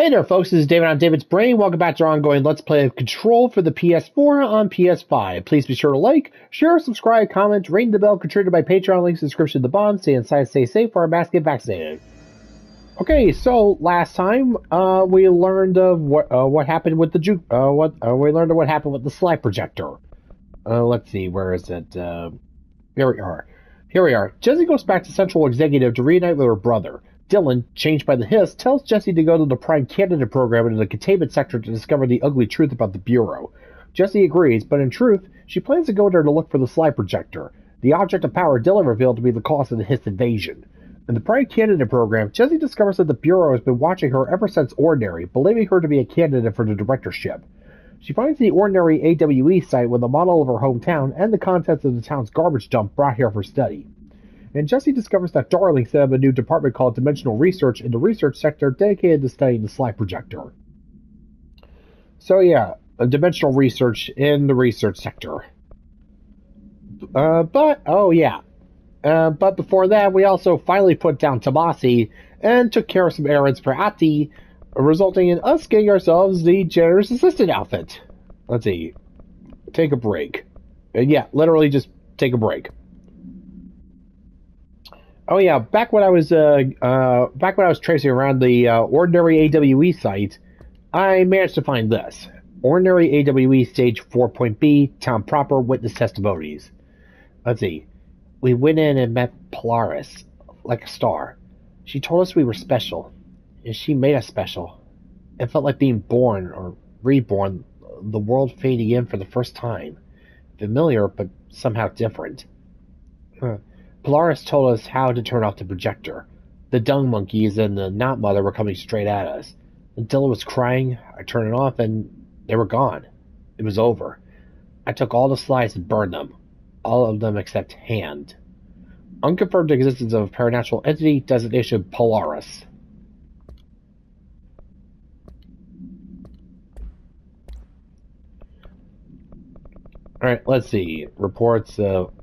Hey there, folks. This is David on David's Brain. Welcome back to our ongoing Let's Play of Control for the PS4 on PS5. Please be sure to like, share, subscribe, comment, ring the bell, contributed by Patreon, links in the description of the bond. Stay inside, stay safe, for our mask, get vaccinated. Okay, so last time we learned of what happened with the we learned of what happened with the slide projector. Let's see, where is it? Here we are. Here we are. Jessie goes back to Central Executive to reunite with her brother. Dylan, changed by the hiss, tells Jessie to go to the Prime Candidate program into the containment sector to discover the ugly truth about the Bureau. Jessie agrees, but in truth, she plans to go there to look for the slide projector, the object of power Dylan revealed to be the cause of the hiss invasion. In the Prime Candidate program, Jessie discovers that the Bureau has been watching her ever since Ordinary, believing her to be a candidate for the directorship. She finds the Ordinary AWE site with a model of her hometown and the contents of the town's garbage dump brought here for study. And Jessie discovers that Darling set up a new department called Dimensional Research in the research sector dedicated to studying the slide projector. So yeah, a dimensional research in the research sector. But before that, we also finally put down Tomasi and took care of some errands for Ati, resulting in us getting ourselves the janitor's assistant outfit. Let's see. Take a break. Yeah, literally just take a break. Oh yeah, back when I was tracing around the Ordinary AWE site, I managed to find this. Ordinary AWE Stage 4.B, Town Proper, Witness Testimonies. Let's see. We went in and met Polaris, like a star. She told us we were special, and she made us special. It felt like being born, or reborn, the world fading in for the first time. Familiar, but somehow different. Polaris told us how to turn off the projector. The dung monkeys and the Knot Mother were coming straight at us. Dylan was crying, I turned it off, and they were gone. It was over. I took all the slides and burned them. All of them except Hand. Unconfirmed existence of a paranatural entity, designation Polaris. Alright, let's see. Reports of...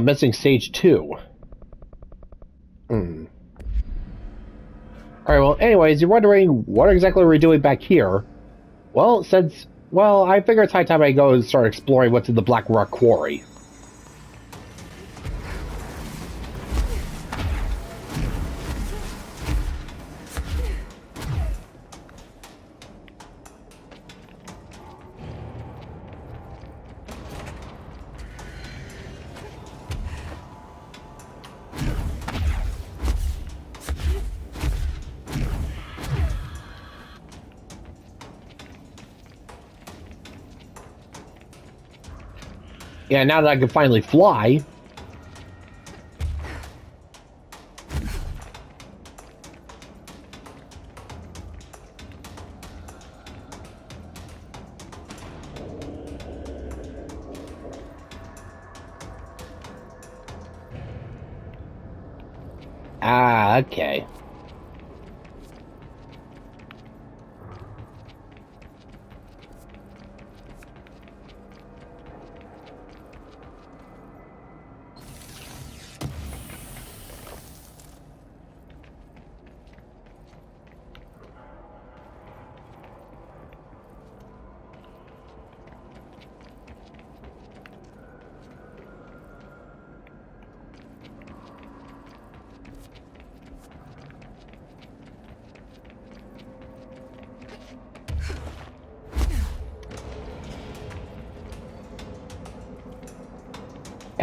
missing stage 2. Alright, well, anyways, you're wondering what exactly we're doing back here. Well, I figure it's high time I go and start exploring what's in the Black Rock Quarry. Yeah, now that I can finally fly. Ah, okay.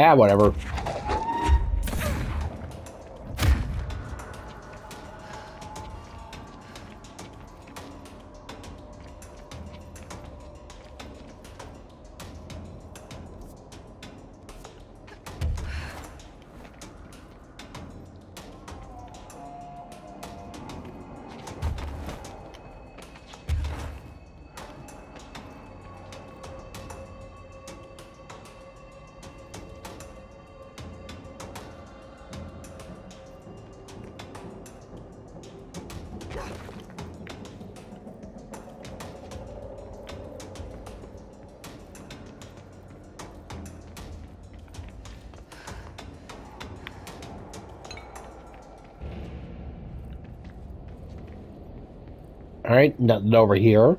Ah, whatever. Alright, nothing over here.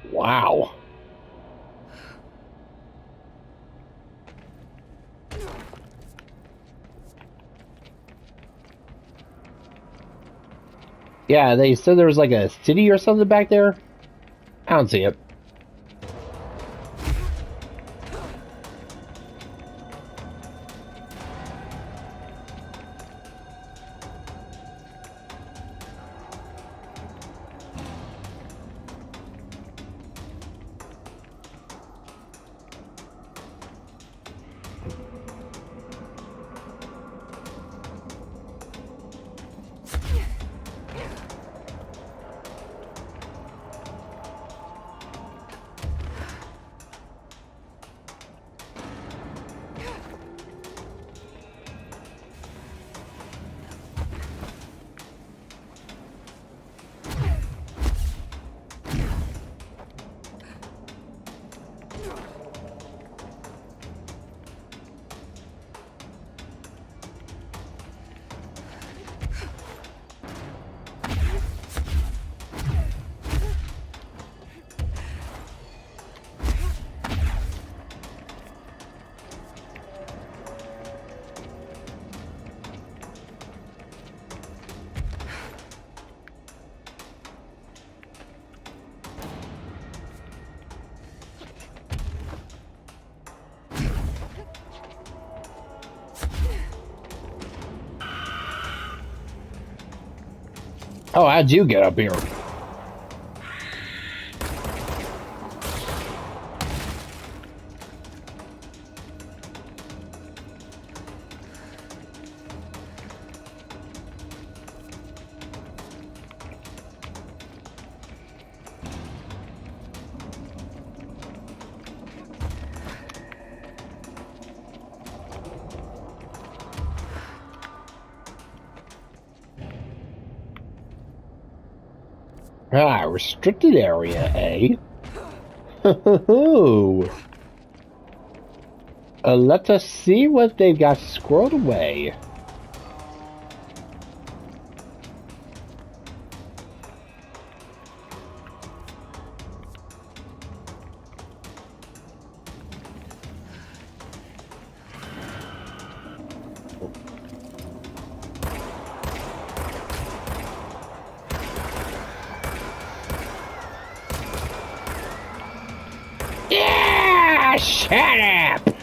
Wow. Yeah, they said there was like a city or something back there. I don't see it. Oh, how'd you get up here? Ah, restricted area, eh? Let us see what they've got squirreled away. Yeah! Shut up!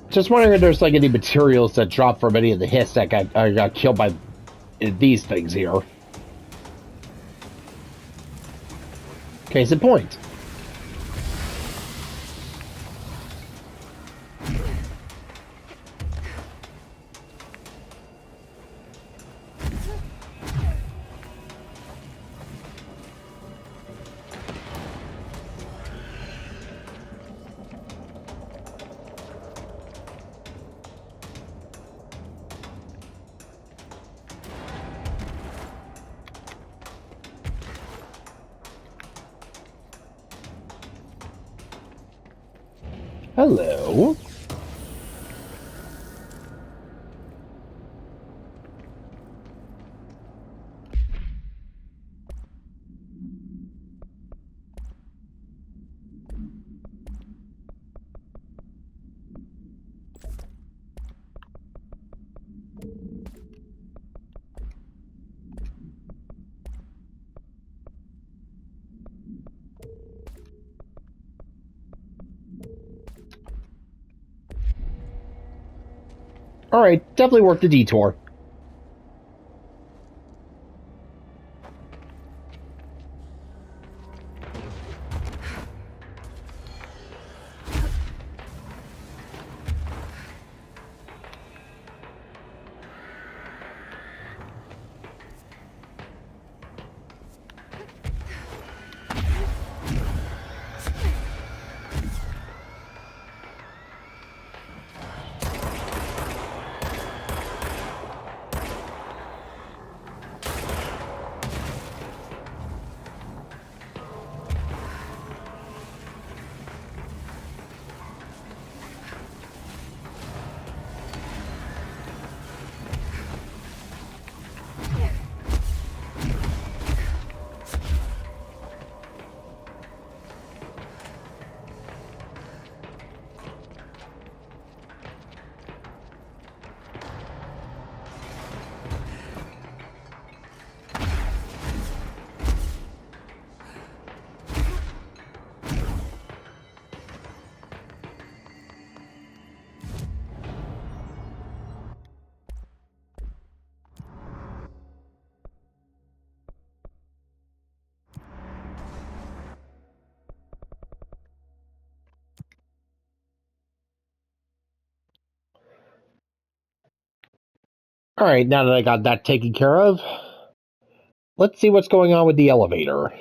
Just wondering if there's like any materials that dropped from any of the hits that got killed by these things here. Case in point. Hello. Alright, definitely worth the detour. Alright, now that I got that taken care of, let's see what's going on with the elevator.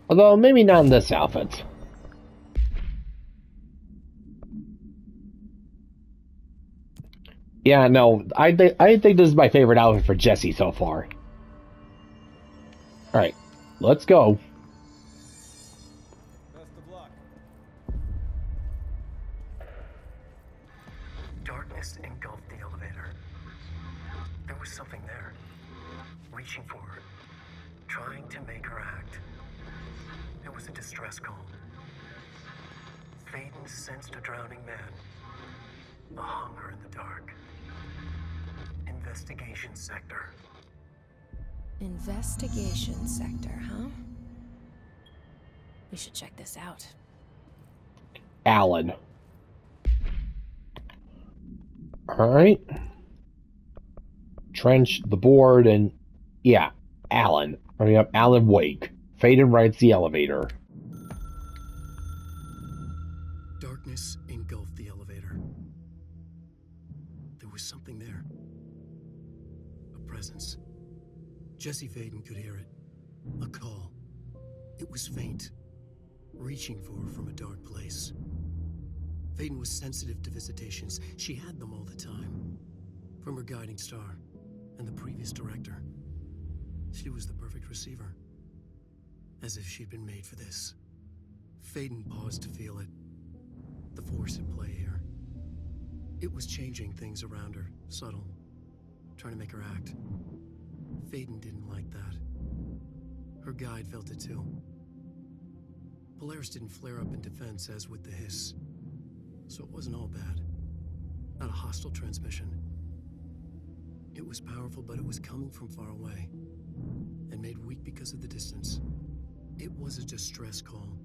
Although, maybe not in this outfit. Yeah, no, I think this is my favorite outfit for Jesse so far. Alright, let's go. Best of luck. Darkness engulfed the elevator. There was something there, reaching for her, trying to make her act. It was a distress call. Faden sensed a drowning man, a hunger in the dark. Investigation sector. Investigation sector, huh? We should check this out. Alan. Alright. Trench, the board, and yeah, Alan. Hurry up, Alan Wake. Faden rides the elevator. Darkness engulfed the elevator. There was something there. A presence. Jesse Faden could hear it. A call. It was faint, reaching for her from a dark place. Faden was sensitive to visitations. She had them all the time. From her guiding star and the previous director. She was the perfect receiver. As if she'd been made for this. Faden paused to feel it. The force at play here. It was changing things around her, subtle, trying to make her act. Faden didn't like that. Her guide felt it too. Polaris didn't flare up in defense as with the hiss. So it wasn't all bad. Not a hostile transmission. It was powerful, but it was coming from far away. And made weak because of the distance. It was a distress call.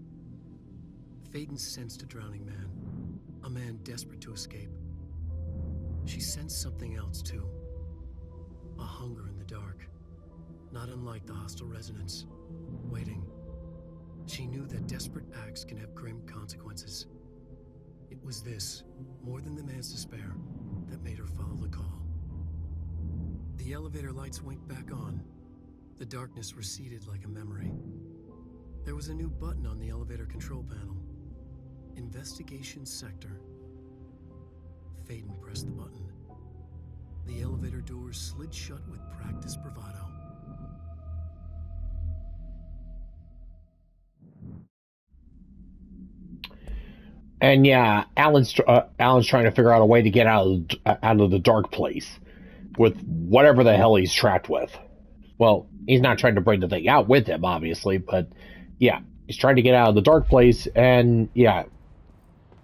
Faden sensed a drowning man. A man desperate to escape. She sensed something else too. A hunger in the dark. Not unlike the hostile resonance. Waiting. She knew that desperate acts can have grim consequences. It was this, more than the man's despair, that made her follow the call. The elevator lights winked back on. The darkness receded like a memory. There was a new button on the elevator control panel. Investigation Sector. Faden pressed the button. The elevator doors slid shut with practiced bravado. And yeah, Alan's trying to figure out a way to get out of the dark place with whatever the hell he's trapped with. Well, he's not trying to bring the thing out with him, obviously, but yeah, he's trying to get out of the dark place, and yeah,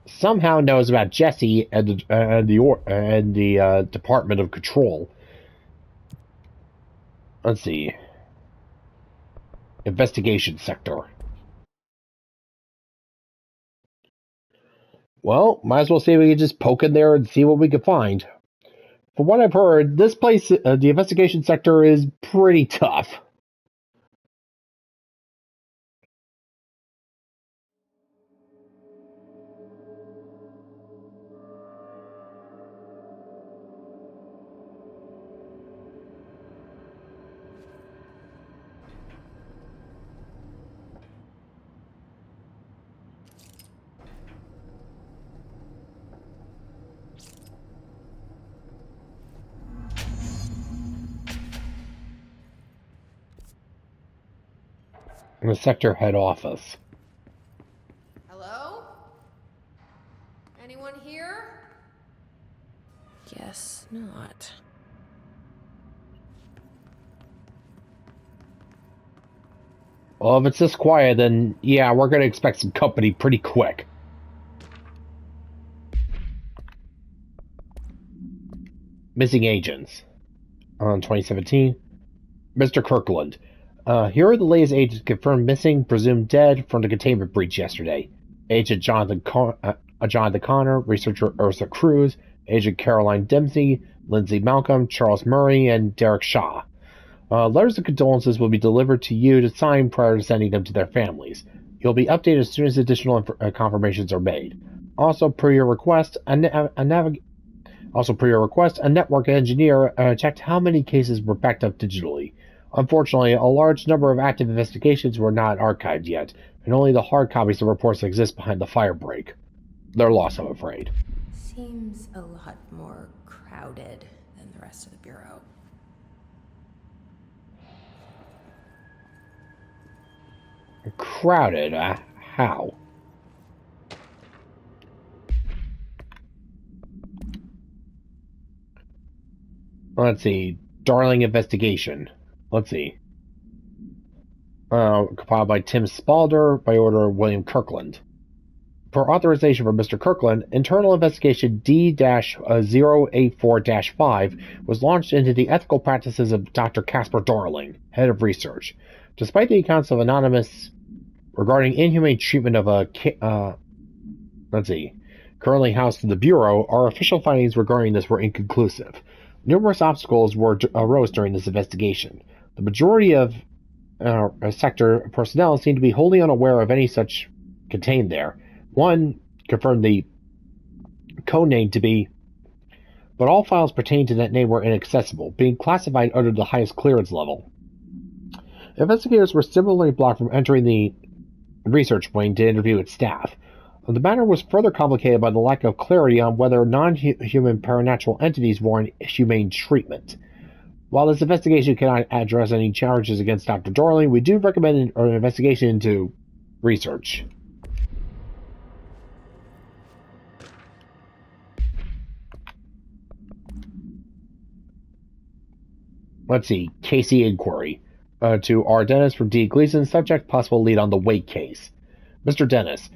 somehow knows about Jesse and the Department of Control. Let's see, Investigation Sector. Well, might as well see if we can just poke in there and see what we can find. From what I've heard, this place, the Investigation Sector, is pretty tough. The sector head office. Hello? Anyone here? Guess not. Well, if it's this quiet, then yeah, we're going to expect some company pretty quick. Missing agents. On 2017. Mr. Kirkland. Here are the latest agents confirmed missing, presumed dead from the containment breach yesterday. Agent Jonathan Connor, researcher Ursa Cruz, Agent Caroline Dempsey, Lindsay Malcolm, Charles Murray, and Derek Shaw. Letters of condolences will be delivered to you to sign prior to sending them to their families. You'll be updated as soon as additional confirmations are made. Also, per your request, a network engineer checked how many cases were backed up digitally. Unfortunately, a large number of active investigations were not archived yet, and only the hard copies of reports exist behind the firebreak. They're lost, I'm afraid. Seems a lot more crowded than the rest of the Bureau. Crowded? How? Let's see. Darling Investigation. Let's see. Compiled by Tim Spalder by order of William Kirkland. Per authorization from Mr. Kirkland, internal investigation D-084-5 was launched into the ethical practices of Dr. Casper Darling, head of research. Despite the accounts of Anonymous regarding inhumane treatment of currently housed in the Bureau, our official findings regarding this were inconclusive. Numerous obstacles arose during this investigation. The majority of sector personnel seem to be wholly unaware of any such contained there. One confirmed the codename to be, but all files pertaining to that name were inaccessible, being classified under the highest clearance level. Investigators were similarly blocked from entering the research wing to interview its staff. The matter was further complicated by the lack of clarity on whether non-human paranatural entities warrant humane treatment. While this investigation cannot address any charges against Dr. Darling, we do recommend an investigation into research. Let's see. Casey inquiry. To R. Dennis from D. Gleason, subject possible lead on the Wake case. Mr. Dennis,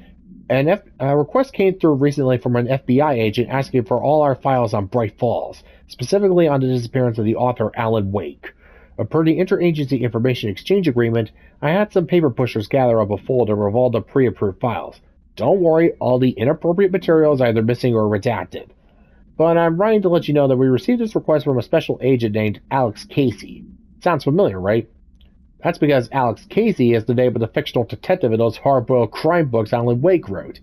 a request came through recently from an FBI agent asking for all our files on Bright Falls, specifically on the disappearance of the author Alan Wake. Per the Interagency Information Exchange Agreement, I had some paper pushers gather up a folder of all the pre-approved files. Don't worry, all the inappropriate material is either missing or redacted. But I'm writing to let you know that we received this request from a special agent named Alex Casey. Sounds familiar, right? That's because Alex Casey is the name of the fictional detective in those hard-boiled crime books Alan Wake wrote.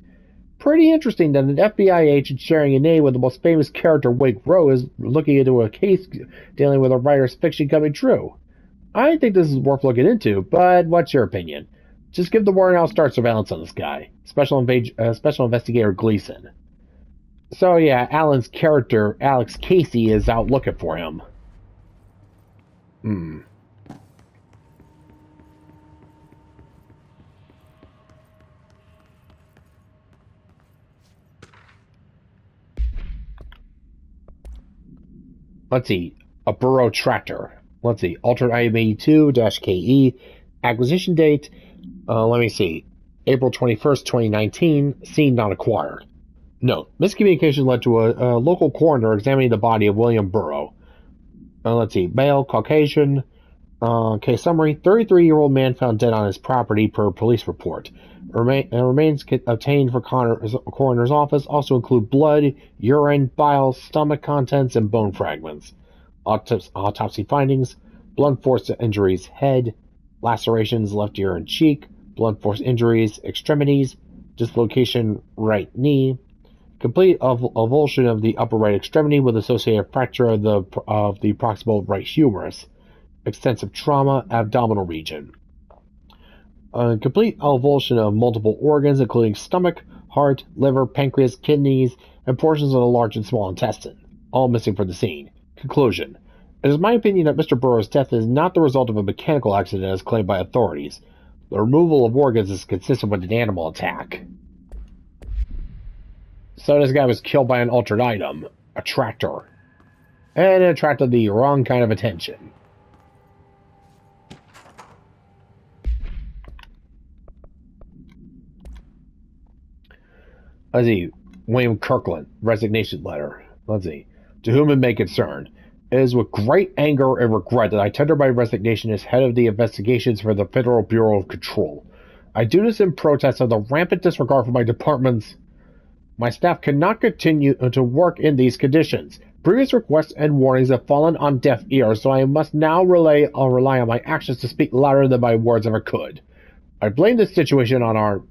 Pretty interesting that an FBI agent sharing a name with the most famous character Wake wrote is looking into a case dealing with a writer's fiction coming true. I think this is worth looking into, but what's your opinion? Just give the Warren House start surveillance on this guy. Special Investigator Gleason. So yeah, Alan's character, Alex Casey, is out looking for him. Let's see. A Burrow tractor. Let's see. Altered item 82-KE. Acquisition date. Let me see. April 21st, 2019. Scene not acquired. Note. Miscommunication led to a local coroner examining the body of William Burrow. Let's see. Male, Caucasian. Case summary. 33-year-old man found dead on his property per police report. Remains obtained for coroner's office also include blood, urine, bile, stomach contents, and bone fragments. Autopsy findings: blunt force injuries, head, lacerations, left ear and cheek, blunt force injuries, extremities, dislocation right knee, complete avulsion of the upper right extremity with associated fracture of the proximal right humerus, extensive trauma, abdominal region. Complete avulsion of multiple organs, including stomach, heart, liver, pancreas, kidneys, and portions of the large and small intestine, all missing from the scene. Conclusion. It is my opinion that Mr. Burrow's death is not the result of a mechanical accident as claimed by authorities. The removal of organs is consistent with an animal attack. So this guy was killed by an altered item, a tractor, and it attracted the wrong kind of attention. Let's see. William Kirkland, resignation letter. Let's see. To whom it may concern. It is with great anger and regret that I tender my resignation as head of the investigations for the Federal Bureau of Control. I do this in protest of the rampant disregard for my department's. My staff cannot continue to work in these conditions. Previous requests and warnings have fallen on deaf ears, so I must now rely on my actions to speak louder than my words ever could. I blame this situation on our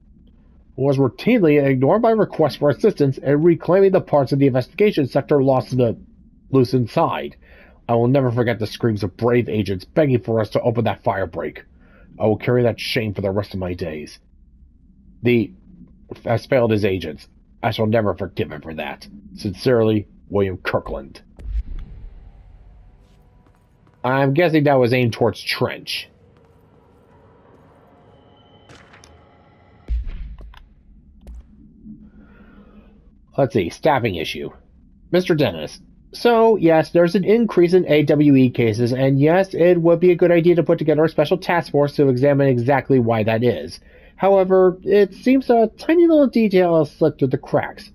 was routinely ignored by requests for assistance and reclaiming the parts of the investigation sector lost in the loose inside. I will never forget the screams of brave agents begging for us to open that fire break. I will carry that shame for the rest of my days. Has failed his agents. I shall never forgive him for that. Sincerely, William Kirkland. I'm guessing that was aimed towards Trench. Let's see, staffing issue. Mr. Dennis. So, yes, there's an increase in AWE cases, and yes, it would be a good idea to put together a special task force to examine exactly why that is. However, it seems a tiny little detail has slipped through the cracks.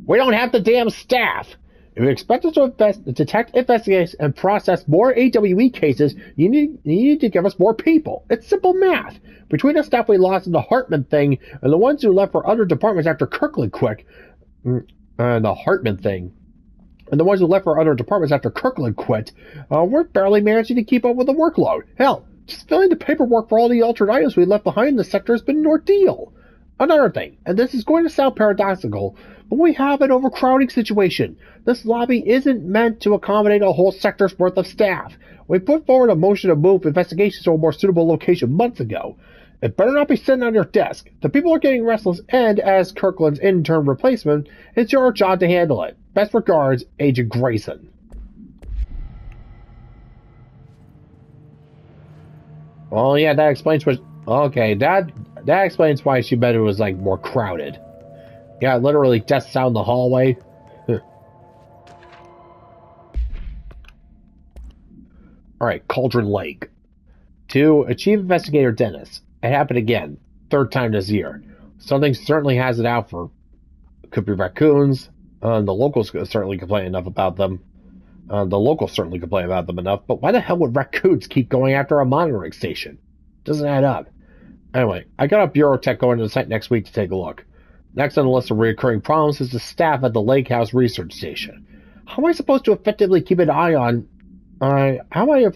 We don't have the damn staff! If you expect us to detect, investigate, and process more AWE cases, you need to give us more people. It's simple math. Between the staff we lost in the Hartman thing and the ones who left for other departments after Kirkland quit, we're barely managing to keep up with the workload. Hell, just filling the paperwork for all the altered items we left behind in the sector has been an ordeal. Another thing, and this is going to sound paradoxical, but we have an overcrowding situation. This lobby isn't meant to accommodate a whole sector's worth of staff. We put forward a motion to move investigations to a more suitable location months ago. It better not be sitting on your desk. The people are getting restless, and as Kirkland's intern replacement, it's your job to handle it. Best regards, Agent Grayson. Well, yeah, that explains what... Okay, that explains why she bet it was, like, more crowded. Yeah, literally desks out in the hallway. Alright, Cauldron Lake. To Chief Investigator Dennis. It happened again. Third time this year. Something certainly has it out for... Could be raccoons. The locals certainly complain enough about them. But why the hell would raccoons keep going after a monitoring station? Doesn't add up. Anyway, I got a bureau tech going to the site next week to take a look. Next on the list of recurring problems is the staff at the Lake House Research Station. How am I supposed to effectively keep an eye on How am I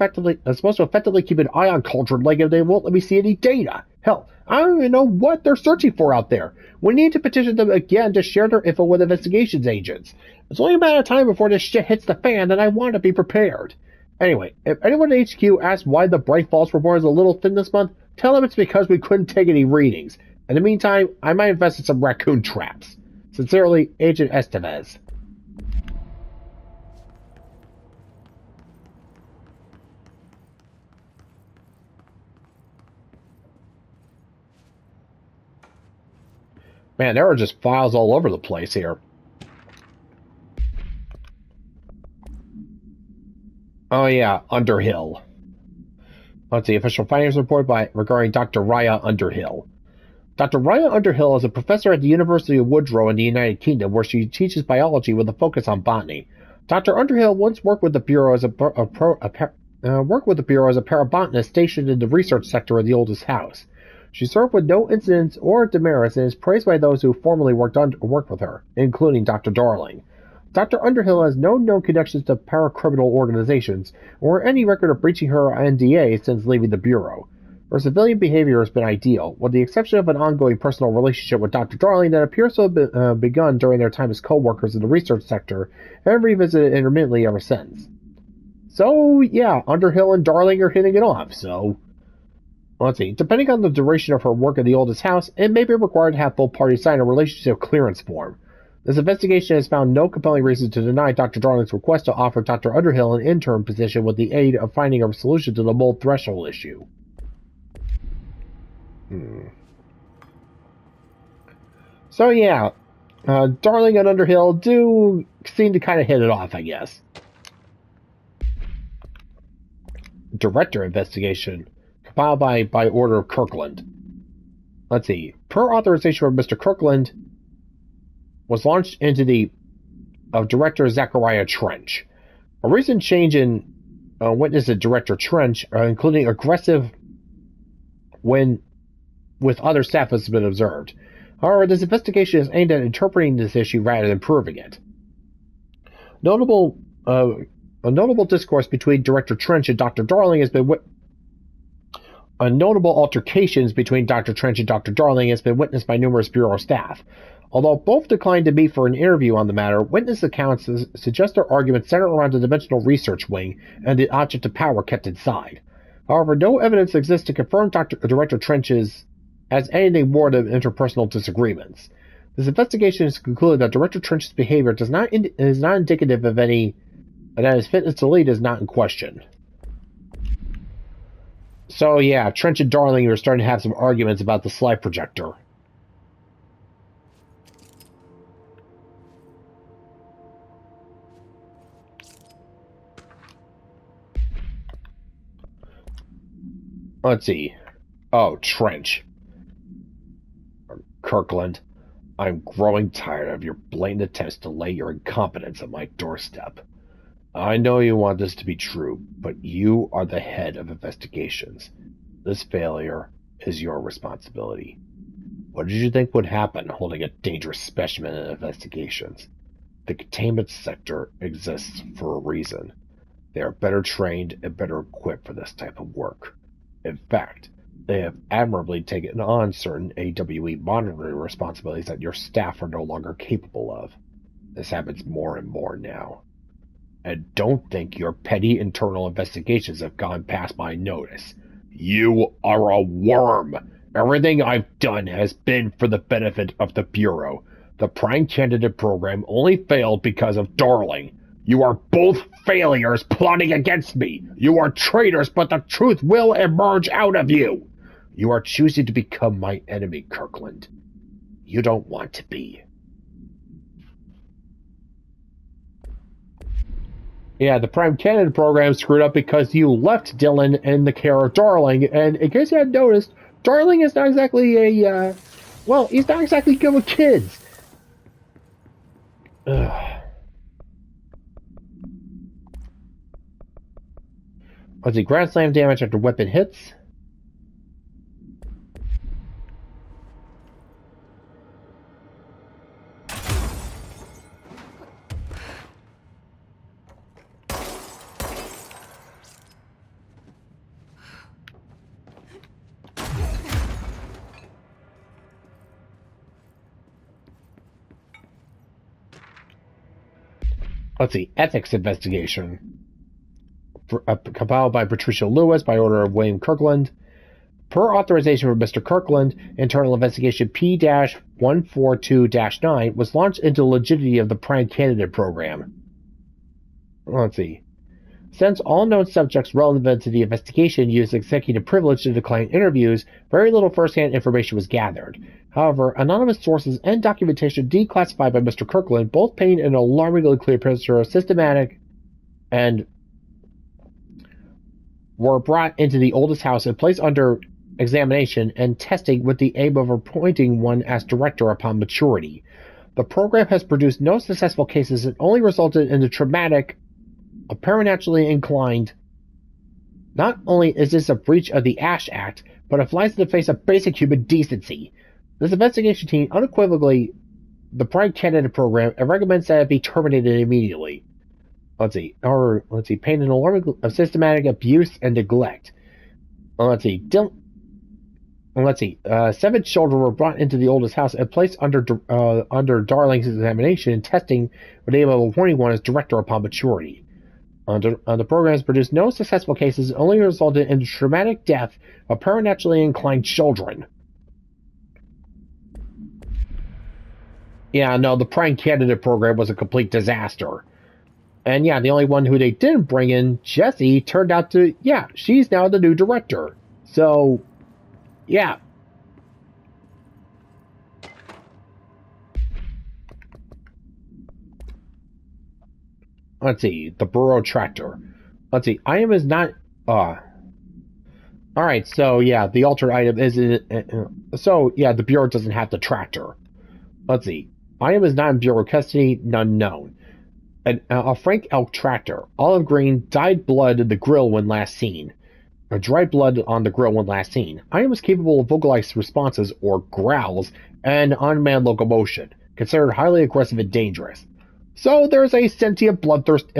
supposed to effectively keep an eye on Cauldron Lake if they won't let me see any data? Hell, I don't even know what they're searching for out there. We need to petition them again to share their info with investigations agents. It's only a matter of time before this shit hits the fan, and I want to be prepared. Anyway, if anyone at HQ asks why the Bright Falls report is a little thin this month, tell them it's because we couldn't take any readings. In the meantime, I might invest in some raccoon traps. Sincerely, Agent Estevez. Man, there are just files all over the place here. Oh yeah, Underhill. Let's see, official findings report regarding Dr. Raya Underhill. Dr. Raya Underhill is a professor at the University of Woodrow in the United Kingdom, where she teaches biology with a focus on botany. Dr. Underhill once worked with the Bureau as a parabotanist stationed in the research sector of the oldest house. She served with no incidents or demerits and is praised by those who formerly worked with her, including Dr. Darling. Dr. Underhill has no known connections to paracriminal organizations or any record of breaching her NDA since leaving the Bureau. Her civilian behavior has been ideal, with the exception of an ongoing personal relationship with Dr. Darling that appears to have begun during their time as co-workers in the research sector and revisited intermittently ever since. So, yeah, Underhill and Darling are hitting it off, so... Let's see. Depending on the duration of her work in the oldest house, it may be required to have both parties sign a relationship clearance form. This investigation has found no compelling reason to deny Dr. Darling's request to offer Dr. Underhill an interim position with the aid of finding a solution to the mold threshold issue. So yeah, Darling and Underhill do seem to kind of hit it off, I guess. Director investigation. Compiled by order of Kirkland. Let's see. Per authorization from Mr. Kirkland, was launched into the of Director Zachariah Trench. A recent change in witness of Director Trench, including aggressive when with other staff, has been observed. However, this investigation is aimed at interpreting this issue rather than proving it. A notable discourse between Director Trench and Dr. Darling has been notable altercations between Dr. Trench and Dr. Darling has been witnessed by numerous Bureau staff. Although both declined to meet for an interview on the matter, witness accounts suggest their arguments center around the Dimensional Research Wing and the object of power kept inside. However, no evidence exists to confirm Director Trench has anything more than interpersonal disagreements. This investigation has concluded that Director Trench's behavior is not indicative of any, and that his fitness to lead is not in question. So yeah, Trench and Darling are starting to have some arguments about the slide projector. Let's see. Oh, Trench. Kirkland, I'm growing tired of your blatant attempts to lay your incompetence on my doorstep. I know you want this to be true, but you are the head of investigations. This failure is your responsibility. What did you think would happen holding a dangerous specimen in investigations? The containment sector exists for a reason. They are better trained and better equipped for this type of work. In fact, they have admirably taken on certain AWE monitoring responsibilities that your staff are no longer capable of. This happens more and more now. And don't think your petty internal investigations have gone past my notice. You are a worm. Everything I've done has been for the benefit of the Bureau. The Prime Candidate program only failed because of Darling. You are both failures plotting against me. You are traitors, but the truth will emerge out of you. You are choosing to become my enemy, Kirkland. You don't want to be. Yeah, the Prime Candidate program screwed up because you left Dylan in the care of Darling, and in case you hadn't noticed, Darling is not exactly a, well, he's not exactly good with kids. Ugh. Let's see, Grand Slam damage after weapon hits. let's see, ethics investigation. Compiled by Patricia Lewis by order of William Kirkland. Per authorization from Mr. Kirkland, Internal Investigation P-142-9 was launched into the legitimacy of the Prime Candidate Program. Let's see. Since all known subjects relevant to the investigation used executive privilege to decline interviews, very little first-hand information was gathered. However, anonymous sources and documentation declassified by Mr. Kirkland both paint an alarmingly clear picture of systematic and were brought into the oldest house and placed under examination and testing with the aim of appointing one as director upon maturity. The program has produced no successful cases and only resulted in the traumatic, apparently inclined. Not only is this a breach of the Ash Act, but it flies in the face of basic human decency. This investigation team unequivocally the Prime Candidate Program and recommends that it be terminated immediately. Pain and alarming of systematic abuse and neglect. 7 children were brought into the oldest house and placed under Darling's examination and testing with the aim of appointing one as director upon maturity. The program has produced no successful cases and only resulted in the traumatic death of preternaturally inclined children. Yeah, no, the Prime Candidate Program was a complete disaster. And yeah, the only one who they didn't bring in, Jessie, turned out to, yeah, she's now the new director. So, yeah. Let's see, the Burrow tractor. Let's see, item is not, alright, so yeah, the altered item isn't, so yeah, the Bureau doesn't have the tractor. Let's see, item is not in Bureau custody, none known. A Frank Elk tractor, olive green, dyed blood in the grill when last seen. Or dried blood on the grill when last seen. Item is capable of vocalized responses, or growls, and unmanned locomotion, considered highly aggressive and dangerous. So there's a sentient bloodthirsty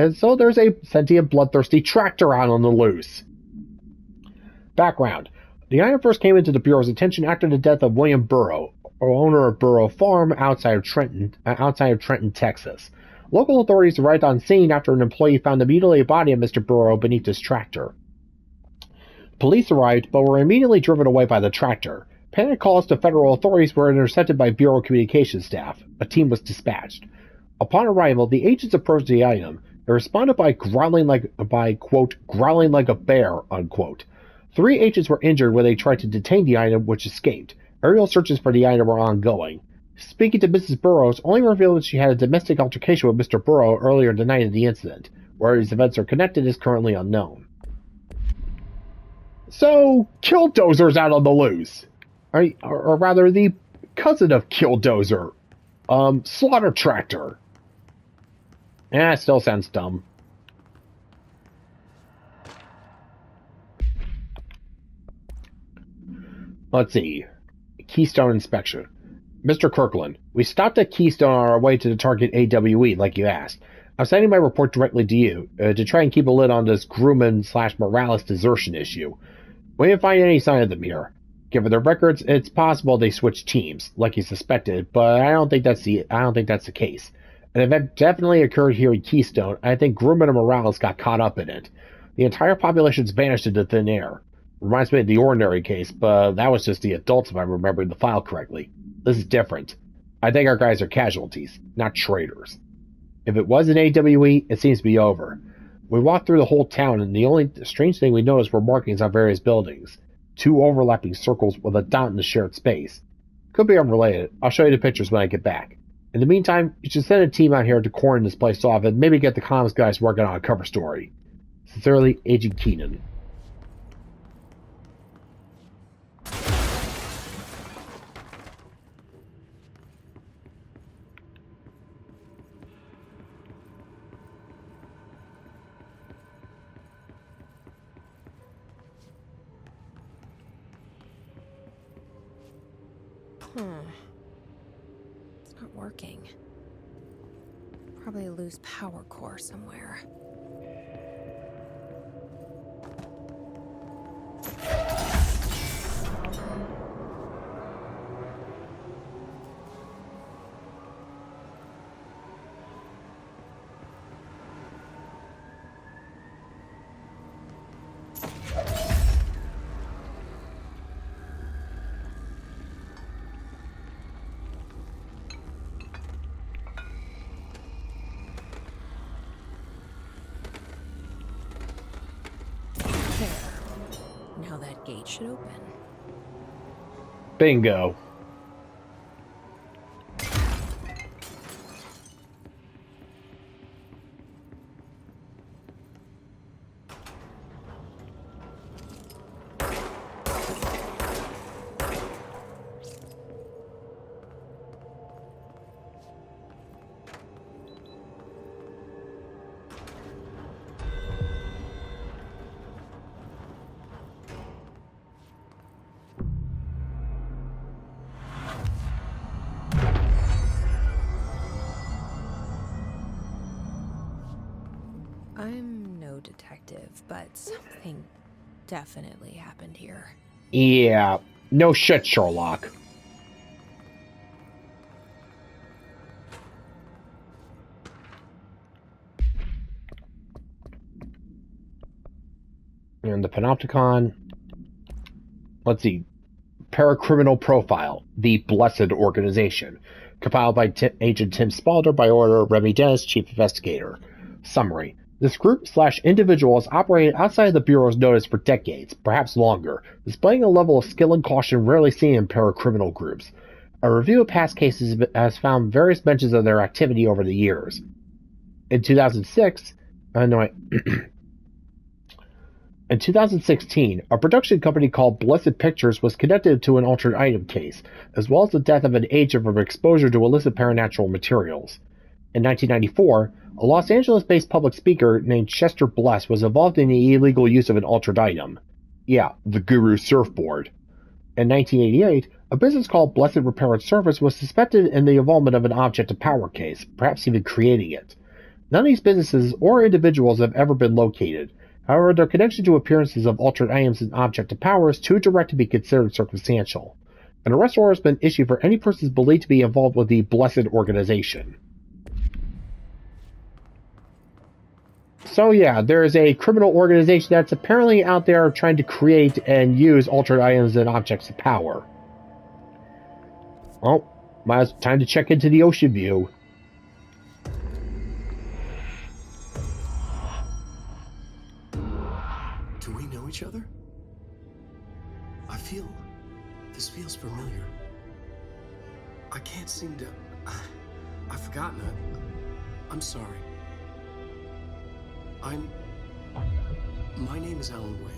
tractor out on the loose. Background. The item first came into the Bureau's attention after the death of William Burrow, owner of Burrow Farm outside of Trenton, Texas. Local authorities arrived on scene after an employee found the mutilated body of Mr. Burrow beneath his tractor. Police arrived, but were immediately driven away by the tractor. Panic calls to federal authorities were intercepted by Bureau communications staff. A team was dispatched. Upon arrival, the agents approached the item and responded by growling like a bear, unquote. 3 agents were injured when they tried to detain the item, which escaped. Aerial searches for the item were ongoing. Speaking to Mrs. Burrows only revealed that she had a domestic altercation with Mr. Burrow earlier the night of the incident. Where these events are connected is currently unknown. So, Killdozer's out on the loose. Or rather, the cousin of Killdozer. Slaughter Tractor. It still sounds dumb. Let's see. Keystone inspection. Mr. Kirkland, we stopped at Keystone on our way to the target AWE, like you asked. I'm sending my report directly to you, to try and keep a lid on this Grumman/Morales desertion issue. We didn't find any sign of them here. Given their records, it's possible they switched teams, like you suspected, but I don't think that's the case. An event definitely occurred here in Keystone, and I think Grumman and Morales got caught up in it. The entire population's vanished into thin air. Reminds me of the Ordinary case, but that was just the adults if I'm remembering the file correctly. This is different. I think our guys are casualties, not traitors. If it was an AWE, it seems to be over. We walked through the whole town, and the only strange thing we noticed were markings on various buildings. 2 overlapping circles with a dot in the shared space. Could be unrelated. I'll show you the pictures when I get back. In the meantime, you should send a team out here to cordon this place off and maybe get the comms guys working on a cover story. Sincerely, Agent Keenan. It's not working. Probably a loose power core somewhere. gate should open. Bingo. I'm no detective, but something definitely happened here. Yeah. No shit, Sherlock. And the Panopticon. Let's see. Paracriminal Profile, the Blessed Organization. Compiled by Agent Tim Spaulding by order of Remy Dennis, Chief Investigator. Summary. This group/individual has operated outside of the Bureau's notice for decades, perhaps longer, displaying a level of skill and caution rarely seen in paracriminal groups. A review of past cases has found various mentions of their activity over the years. In 2016, a production company called Blessed Pictures was connected to an altered item case, as well as the death of an agent from exposure to illicit paranatural materials. In 1994, a Los Angeles-based public speaker named Chester Bless was involved in the illegal use of an altered item. Yeah, the Guru surfboard. In 1988, a business called Blessed Repair and Service was suspected in the involvement of an object of power case, perhaps even creating it. None of these businesses or individuals have ever been located. However, their connection to appearances of altered items and object of power is too direct to be considered circumstantial. An arrest warrant has been issued for any persons believed to be involved with the Blessed Organization. So yeah, there is a criminal organization that's apparently out there trying to create and use altered items and objects of power. Well, time to check into the Ocean View. Do we know each other? This feels familiar. I can't seem to... I've forgotten it. I'm sorry. My name is Alan Wake.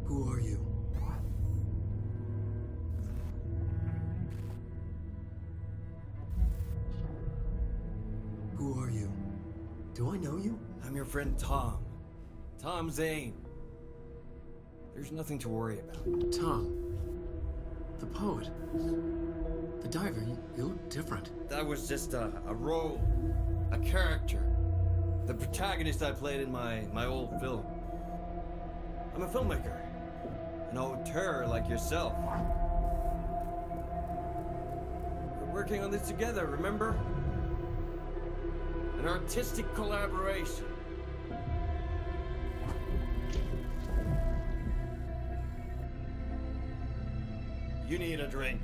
Who are you? Who are you? Do I know you? I'm your friend Tom. Tom Zane. There's nothing to worry about. Tom. The poet. The diver. You look different. That was just a role. A character. The protagonist I played in my old film. I'm a filmmaker. An auteur like yourself. We're working on this together, remember? An artistic collaboration. You need a drink.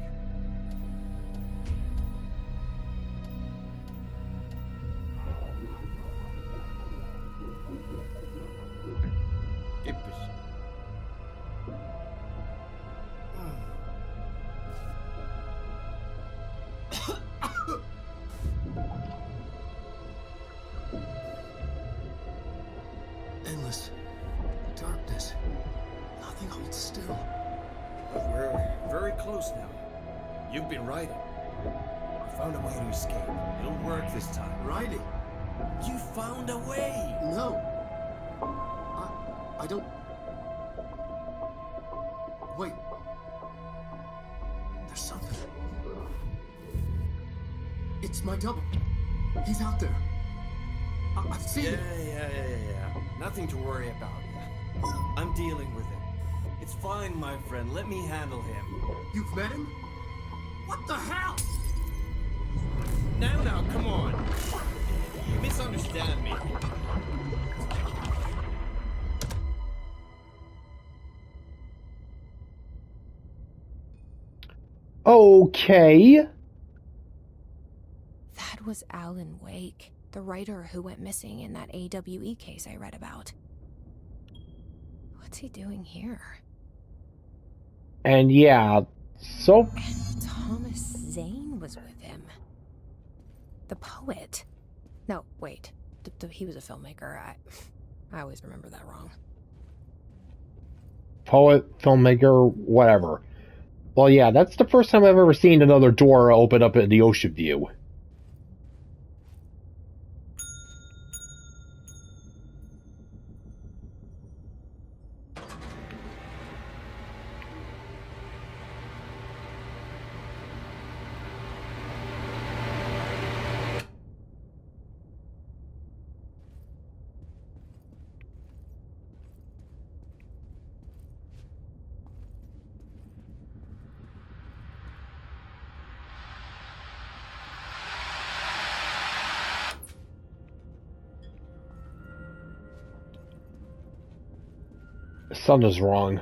Endless darkness. Nothing holds still. But we're very close now. You've been writing. I found a way to escape. It'll work this time. Writing? You found a way! No. I don't... Wait. There's something. It's my double. He's out there. I've seen it. Yeah. Nothing to worry about. I'm dealing with it. It's fine, my friend. Let me handle him. You've met him? What the hell? Now, come on. You misunderstand me. Okay. That was Alan Wake, the writer who went missing in that AWE case I read about. What's he doing here? And yeah, so... And Thomas Zane was with him. The poet. No, wait. He was a filmmaker. I always remember that wrong. Poet, filmmaker, whatever. Well, yeah, that's the first time I've ever seen another door open up in the ocean view. Something's wrong.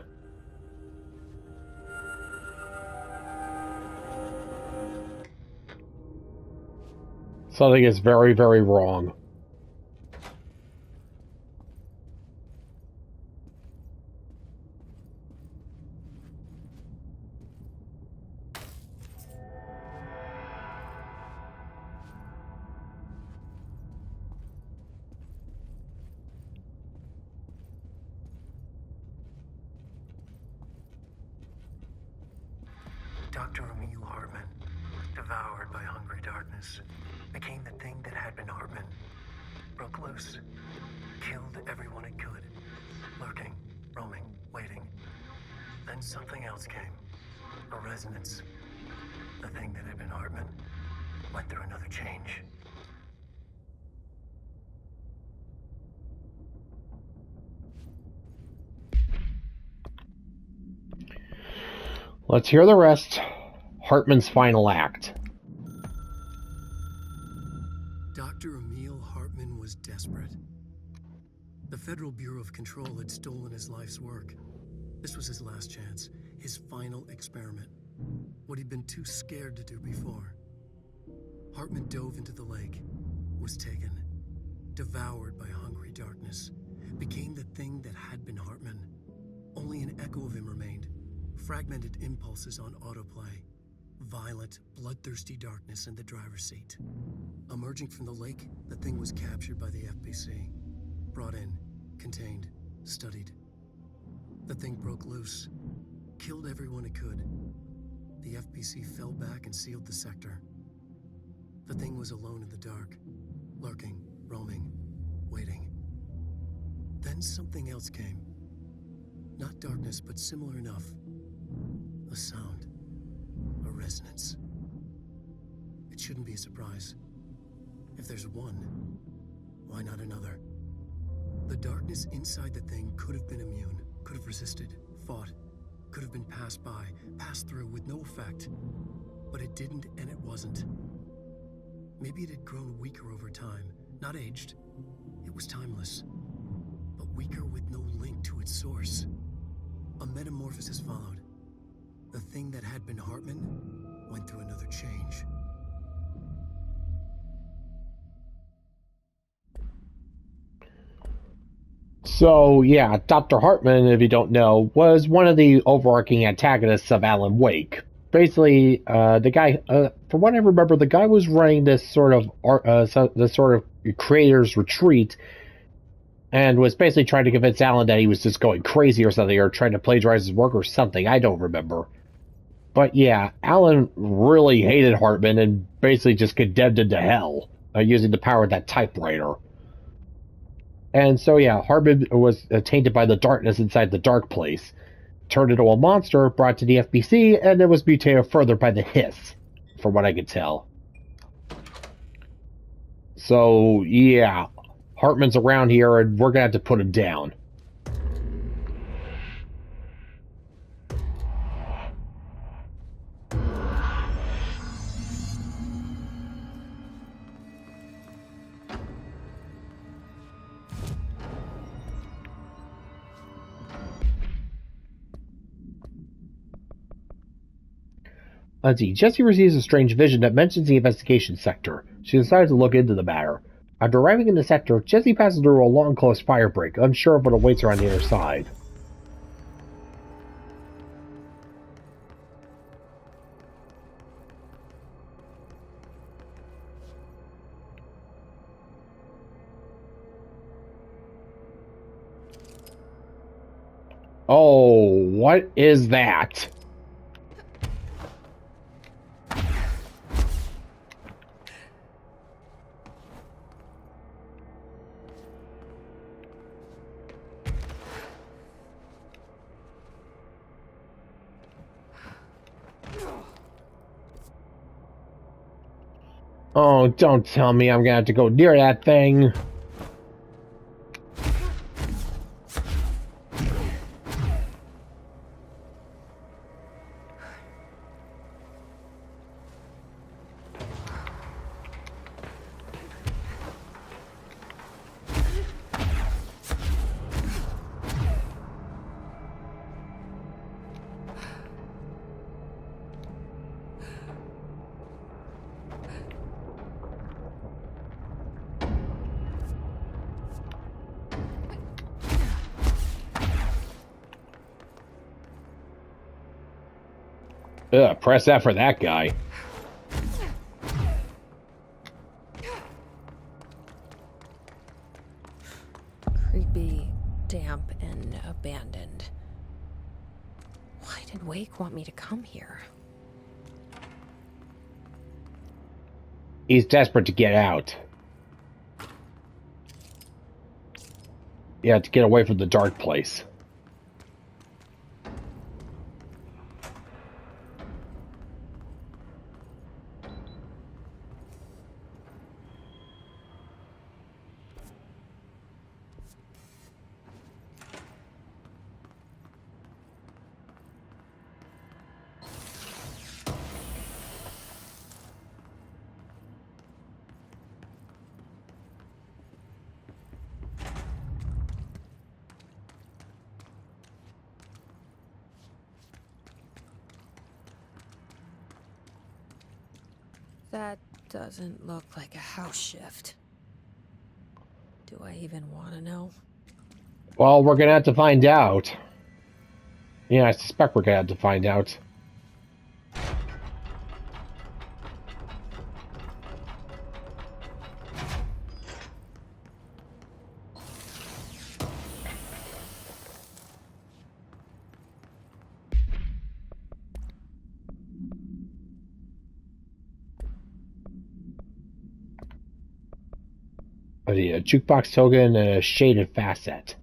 Something is very, very wrong. Dr. Emil Hartman, devoured by hungry darkness, became the thing that had been Hartman. Broke loose, killed everyone it could, lurking, roaming, waiting. Then something else came, a resonance. The thing that had been Hartman went through another change. Let's hear the rest. Hartman's final act. Dr. Emil Hartman was desperate. The Federal Bureau of Control had stolen his life's work. This was his last chance, his final experiment. What he'd been too scared to do before. Hartman dove into the lake, was taken, devoured by hungry darkness, became the thing that had been Hartman. Only an echo of him remained. Fragmented impulses on autoplay. Violent, bloodthirsty darkness in the driver's seat. Emerging from the lake, the thing was captured by the FBC. Brought in, contained, studied. The thing broke loose. Killed everyone it could. The FBC fell back and sealed the sector. The thing was alone in the dark. Lurking, roaming, waiting. Then something else came. Not darkness, but similar enough. A sound. A resonance. It shouldn't be a surprise. If there's one, why not another? The darkness inside the thing could have been immune, could have resisted, fought, could have been passed by, passed through with no effect. But it didn't, and it wasn't. Maybe it had grown weaker over time, not aged. It was timeless, but weaker with no link to its source. A metamorphosis followed. The thing that had been Hartman went through another change. So, yeah, Dr. Hartman, if you don't know, was one of the overarching antagonists of Alan Wake. Basically, the guy, from what I remember, the guy was running this sort of creator's retreat, and was basically trying to convince Alan that he was just going crazy or something, or trying to plagiarize his work or something. I don't remember. But yeah, Alan really hated Hartman and basically just condemned him to hell using the power of that typewriter. And so yeah, Hartman was tainted by the darkness inside the dark place, turned into a monster, brought to the FBC, and then was mutated further by the hiss, from what I could tell. So yeah, Hartman's around here and we're gonna have to put him down. Let's see. Jessie receives a strange vision that mentions the investigation sector. She decides to look into the matter. After arriving in the sector, Jessie passes through a long closed fire break, unsure of what awaits her on the other side. Oh, what is that? Oh, don't tell me I'm gonna have to go near that thing. Ugh, press F for that guy. Creepy, damp, and abandoned. Why did Wake want me to come here? He's desperate to get out. Yeah, to get away from the dark place. That doesn't look like a house shift. Do I even want to know? Well, we're gonna have to find out. Yeah, I suspect we're gonna have to find out. A jukebox token and a shaded facet.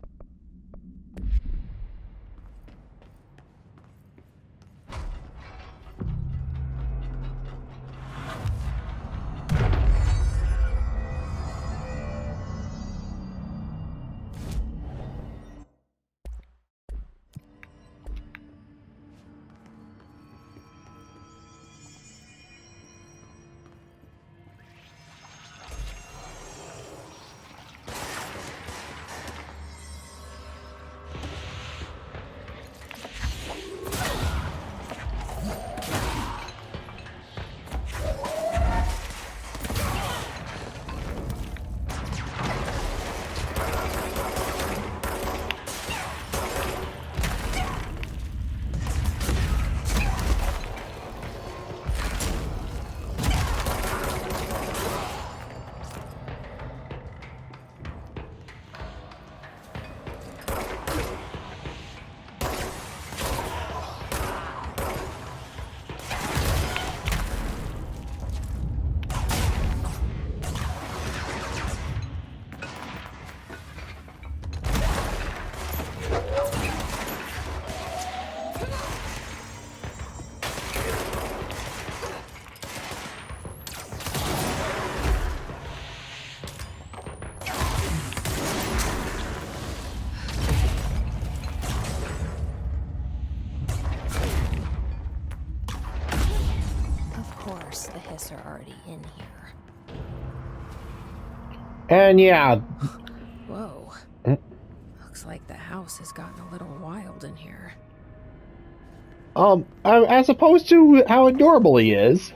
The Hiss are already in here. And yeah. Whoa. Looks like the house has gotten a little wild in here. As opposed to how it normally is.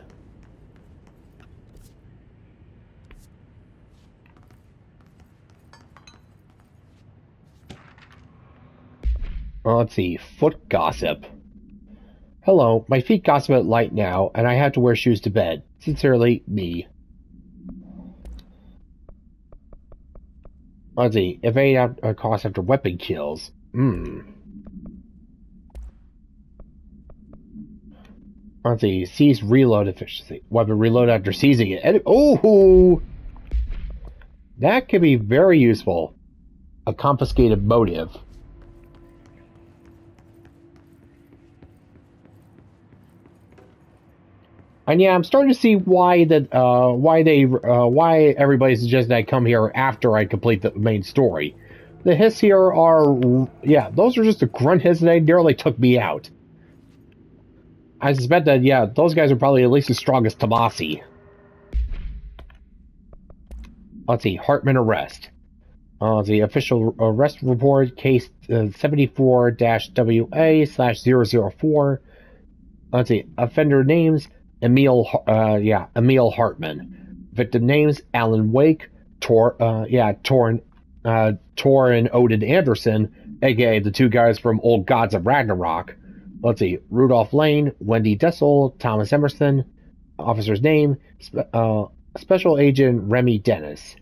Well, let's see. Foot gossip. Hello, my feet gossip at light now, and I have to wear shoes to bed. Sincerely, me. Let's see. Evade cost after weapon kills. Let's see. Seize reload efficiency. Weapon reload after seizing it. Oh! That could be very useful. A confiscated motive. And yeah, I'm starting to see why everybody suggests I come here after I complete the main story. The Hiss here are, yeah, those are just a grunt hiss and they nearly took me out. I suspect that, yeah, those guys are probably at least as strong as Tomasi. Let's see, Hartman arrest. The official arrest report, case 74-WA/004. Let's see, offender names. Emil Hartman. Victim names: Alan Wake, Tor and Odin Anderson, aka the two guys from Old Gods of Ragnarok. Let's see: Rudolph Lane, Wendy Dessel, Thomas Emerson. Officer's name: Special Agent Remy Dennis.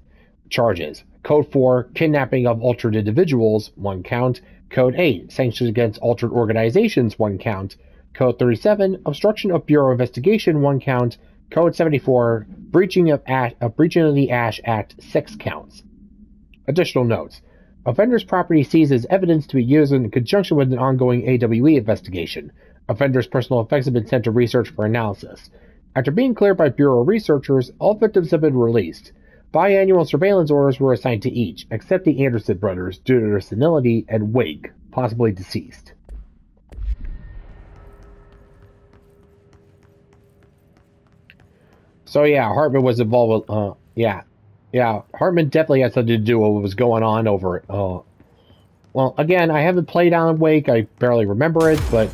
Charges: Code 4, kidnapping of altered individuals, 1 count. Code 8, sanctions against altered organizations, 1 count. Code 37, obstruction of Bureau investigation, 1 count. Code 74, breaching of the Ash Act, 6 counts. Additional notes: offender's property seized as evidence to be used in conjunction with an ongoing AWE investigation. Offender's personal effects have been sent to research for analysis. After being cleared by Bureau researchers, all victims have been released. Biannual surveillance orders were assigned to each, except the Anderson brothers due to their senility and Wake, possibly deceased. So yeah, Hartman was involved with, Hartman definitely had something to do with what was going on over it. Well, again, I haven't played Alan Wake, I barely remember it, but...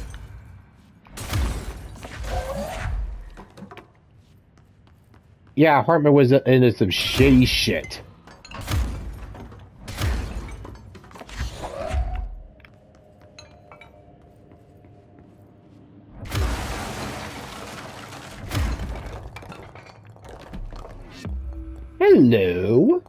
yeah, Hartman was into some shitty shit. Hello?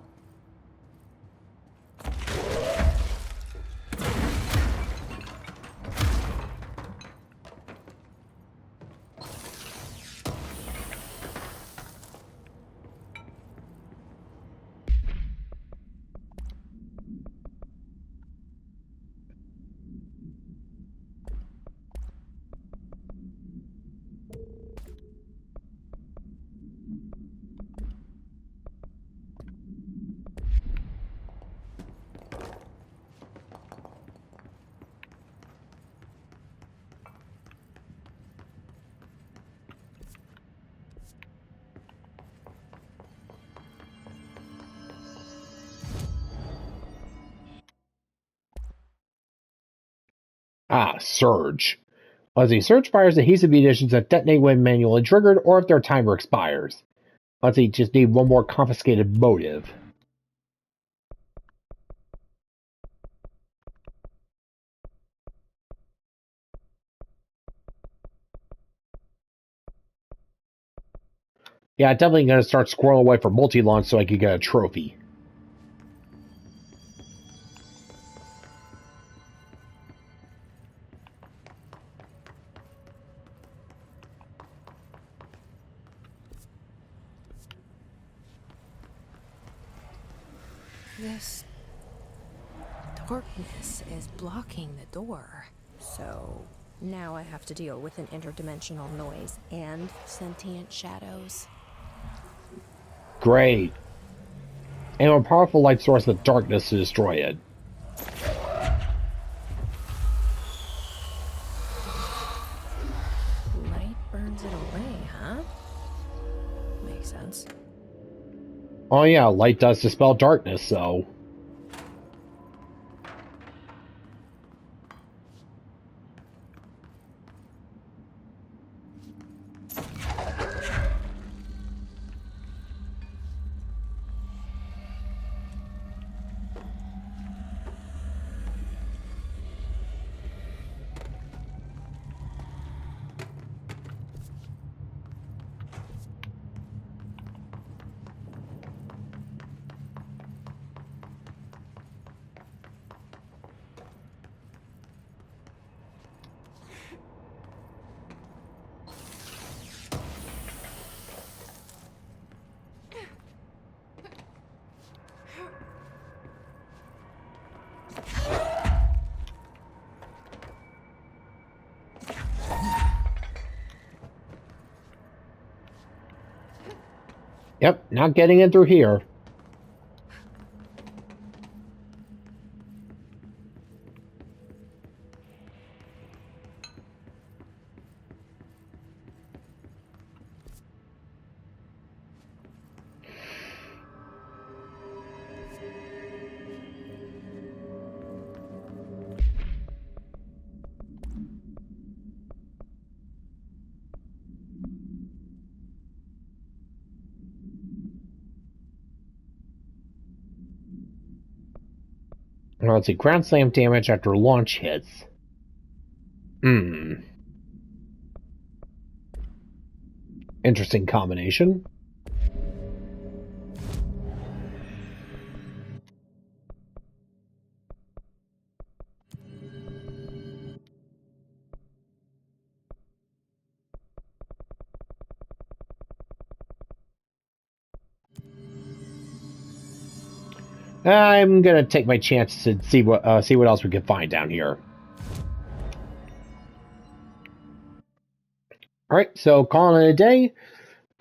Surge. Let's see, Surge fires adhesive munitions that detonate when manually triggered or if their timer expires. Let's see, just need one more confiscated motive. Yeah, definitely gonna start squirreling away for multi-launch so I can get a trophy. This darkness is blocking the door. So now I have to deal with an interdimensional noise and sentient shadows. Great. And a powerful light source of darkness to destroy it. Light burns it away, huh? Makes sense. Oh yeah, light does dispel darkness, so... Yep, not getting in through here. Well, let's see. Ground slam damage after launch hits. Interesting combination. I'm gonna take my chance to see what else we can find down here. All right, so calling it a day,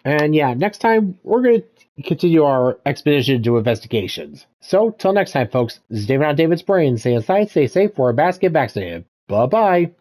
and yeah, next time we're gonna continue our expedition into investigations. So till next time, folks. This is David on David's Brain. Stay inside, stay safe. Wear a mask, get vaccinated. Bye bye.